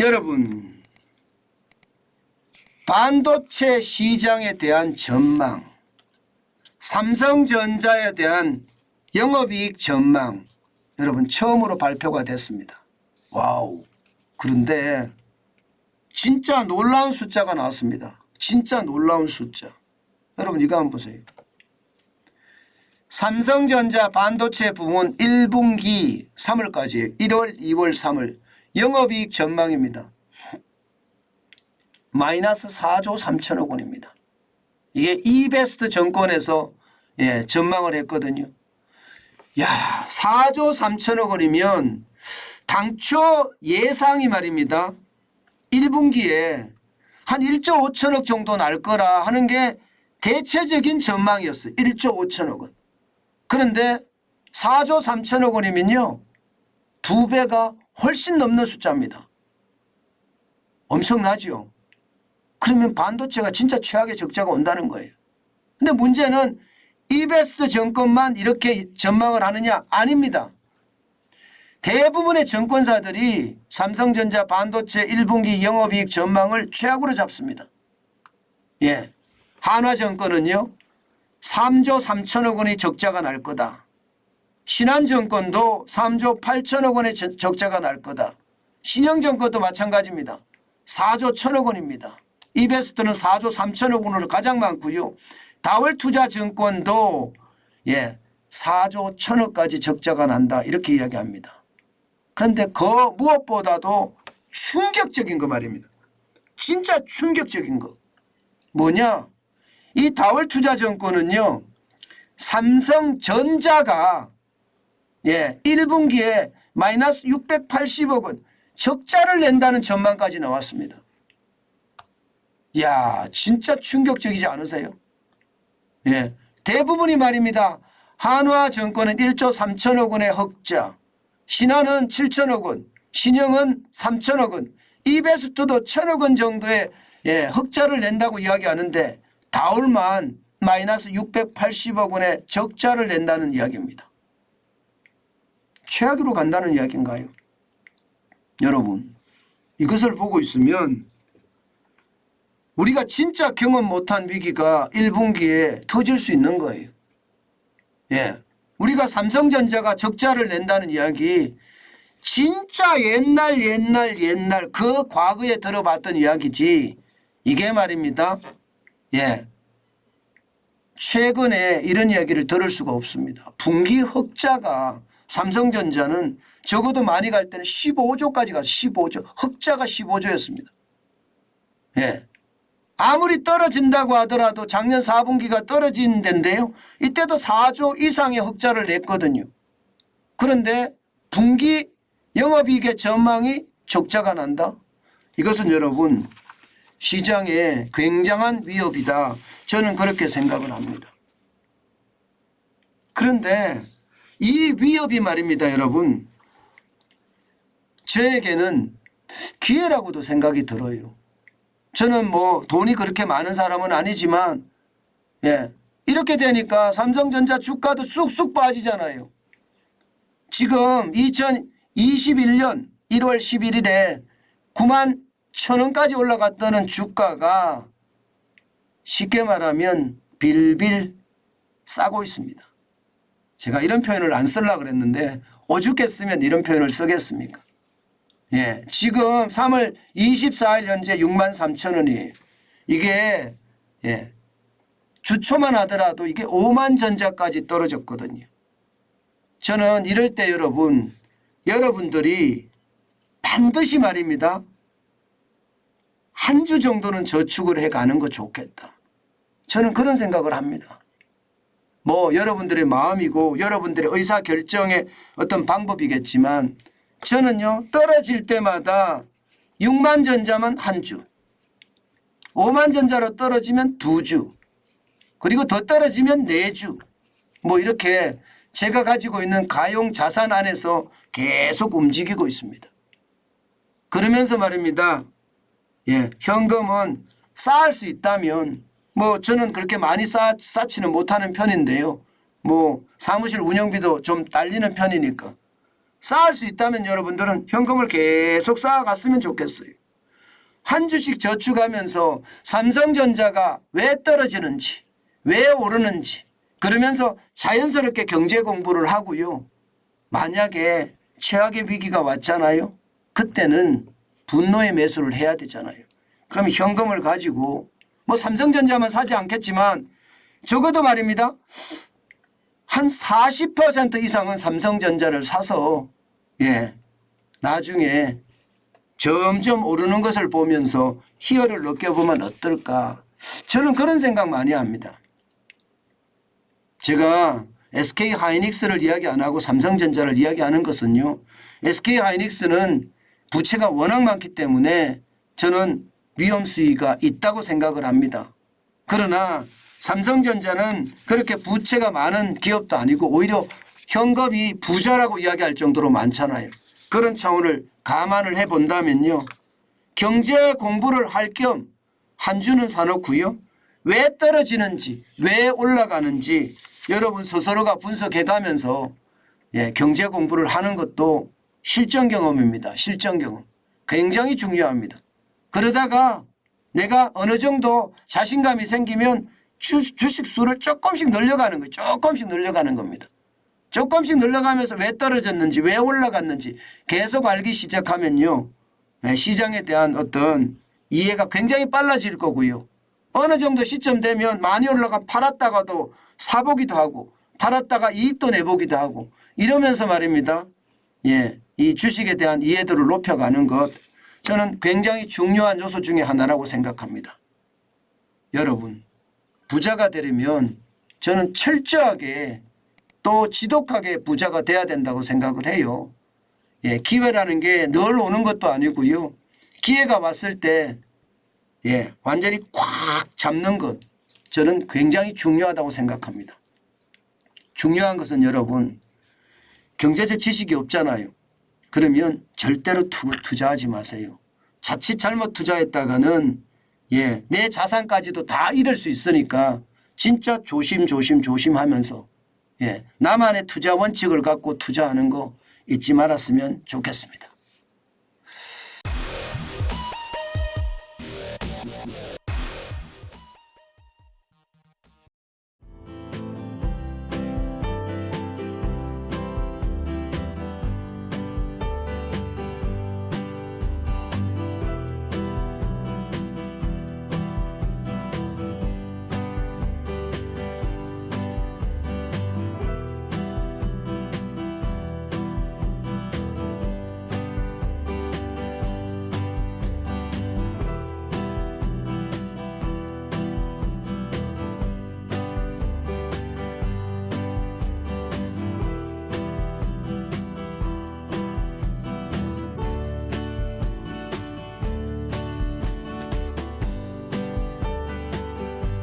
여러분, 반도체 시장에 대한 전망, 삼성전자에 대한 영업이익 전망, 여러분 처음으로 발표가 됐습니다. 와우. 그런데 진짜 놀라운 숫자가 나왔습니다. 진짜 놀라운 숫자. 여러분 이거 한번 보세요. 삼성전자 반도체 부문 1분기 3월까지 1월, 2월, 3월 영업이익 전망입니다. 마이너스 4조 3천억 원입니다. 이게 이베스트 정권에서 전망을 했거든요. 야, 4조 3천억 원이면 당초 예상이 말입니다. 1분기에 한 1조 5천억 정도 날 거라 하는 게 대체적인 전망이었어요. 1조 5천억 원. 그런데 4조 3천억 원이면요. 2배가 훨씬 넘는 숫자입니다. 엄청나죠. 그러면 반도체가 진짜 최악의 적자가 온다는 거예요. 근데 문제는 이베스트 정권만 이렇게 전망을 하느냐? 아닙니다. 대부분의 정권사들이 삼성전자 반도체 1분기 영업이익 전망을 최악으로 잡습니다. 예, 한화정권은요 3조 3천억 원의 적자가 날 거다. 신한정권도 3조 8천억 원의 적자가 날 거다. 신영정권도 마찬가지입니다. 4조 1천억 원입니다. 이베스트는 4조 3천억 원으로 가장 많고요. 다월투자증권도 4조 1천억까지 적자가 난다 이렇게 이야기합니다. 그런데 그 무엇보다도 충격적인 거 말입니다. 진짜 충격적인 거. 뭐냐? 이 다월투자증권은요. 삼성전자가 1분기에 마이너스 680억 원 적자를 낸다는 전망까지 나왔습니다. 이야, 진짜 충격적이지 않으세요? 예, 대부분이 말입니다. 한화증권은 1조 3천억 원의 흑자, 신한은 7천억 원, 신영은 3천억 원, 이베스트도 1천억 원 정도의 흑자를 낸다고 이야기하는데 다올만 마이너스 680억 원의 적자를 낸다는 이야기입니다. 최악으로 간다는 이야기인가요? 여러분, 이것을 보고 있으면 우리가 진짜 경험 못한 위기가 1분기에 터질 수 있는 거예요. 예, 우리가 삼성전자가 적자를 낸다는 이야기 진짜 옛날 그 과거에 들어봤던 이야기지 이게 말입니다. 예, 최근에 이런 이야기를 들을 수가 없습니다. 분기 흑자가 삼성전자는 적어도 많이 갈 때는 15조까지 가서 15조 흑자가 15조였습니다. 예. 아무리 떨어진다고 하더라도 작년 4분기가 떨어진 데인데요. 이때도 4조 이상의 흑자를 냈거든요. 그런데 분기 영업이익의 전망이 적자가 난다. 이것은 여러분 시장에 굉장한 위협이다. 저는 그렇게 생각을 합니다. 그런데 이 위협이 말입니다. 여러분 저에게는 기회라고도 생각이 들어요. 저는 뭐 돈이 그렇게 많은 사람은 아니지만 이렇게 되니까 삼성전자 주가도 쑥쑥 빠지잖아요. 지금 2021년 1월 11일에 9만 1,000원까지 올라갔다는 주가가 쉽게 말하면 빌빌 싸고 있습니다. 제가 이런 표현을 안 쓰려고 그랬는데 오죽했으면 이런 표현을 쓰겠습니까? 예, 지금 3월 24일 현재 6만 3천 원이에요. 이게 주초만 하더라도 이게 5만 전자까지 떨어졌거든요. 저는 이럴 때 여러분들이 반드시 말입니다. 한 주 정도는 저축을 해가는 거 좋겠다. 저는 그런 생각을 합니다. 뭐 여러분들의 마음이고 여러분들의 의사결정의 어떤 방법이겠지만 저는요 떨어질 때마다 6만 전자만 한 주, 5만 전자로 떨어지면 2주, 그리고 더 떨어지면 4주 뭐 이렇게 제가 가지고 있는 가용 자산 안에서 계속 움직이고 있습니다. 그러면서 말입니다. 현금은 쌓을 수 있다면 뭐 저는 그렇게 많이 쌓지는 못하는 편인데요. 뭐 사무실 운영비도 좀 딸리는 편이니까 쌓을 수 있다면 여러분들은 현금을 계속 쌓아갔으면 좋겠어요. 한 주씩 저축하면서 삼성전자가 왜 떨어지는지, 왜 오르는지, 그러면서 자연스럽게 경제 공부를 하고요. 만약에 최악의 위기가 왔잖아요. 그때는 분노의 매수를 해야 되잖아요. 그럼 현금을 가지고 뭐 삼성전자만 사지 않겠지만 적어도 말입니다. 한 40% 이상은 삼성전자를 사서 나중에 점점 오르는 것을 보면서 희열을 느껴보면 어떨까. 저는 그런 생각 많이 합니다. 제가 SK 하이닉스를 이야기 안 하고 삼성전자를 이야기하는 것은요. SK 하이닉스는 부채가 워낙 많기 때문에 저는 위험 수위가 있다고 생각을 합니다. 그러나 삼성전자는 그렇게 부채가 많은 기업도 아니고 오히려 현금이 부자라고 이야기할 정도로 많잖아요. 그런 차원을 감안을 해본다면요. 경제 공부를 할 겸 한 주는 사놓고요. 왜 떨어지는지 왜 올라가는지 여러분 스스로가 분석해 가면서 경제 공부를 하는 것도 실전 경험입니다. 실전 경험. 굉장히 중요합니다. 그러다가 내가 어느 정도 자신감이 생기면 주식 수를 조금씩 늘려가는 거예요. 조금씩 늘려가는 겁니다. 조금씩 늘려가면서 왜 떨어졌는지 왜 올라갔는지 계속 알기 시작하면요. 시장에 대한 어떤 이해가 굉장히 빨라질 거고요. 어느 정도 시점 되면 많이 올라가 팔았다가도 사보기도 하고 팔았다가 이익도 내보기도 하고 이러면서 말입니다. 이 주식에 대한 이해도를 높여가는 것 저는 굉장히 중요한 요소 중에 하나라고 생각합니다. 여러분 부자가 되려면 저는 철저하게 또 지독하게 부자가 돼야 된다고 생각을 해요. 기회라는 게 늘 오는 것도 아니고요. 기회가 왔을 때 완전히 꽉 잡는 것 저는 굉장히 중요하다고 생각합니다. 중요한 것은 여러분 경제적 지식이 없잖아요. 그러면 절대로 투자하지 마세요. 자칫 잘못 투자했다가는 내 자산까지도 다 잃을 수 있으니까 진짜 조심하면서 나만의 투자 원칙을 갖고 투자하는 거 잊지 말았으면 좋겠습니다.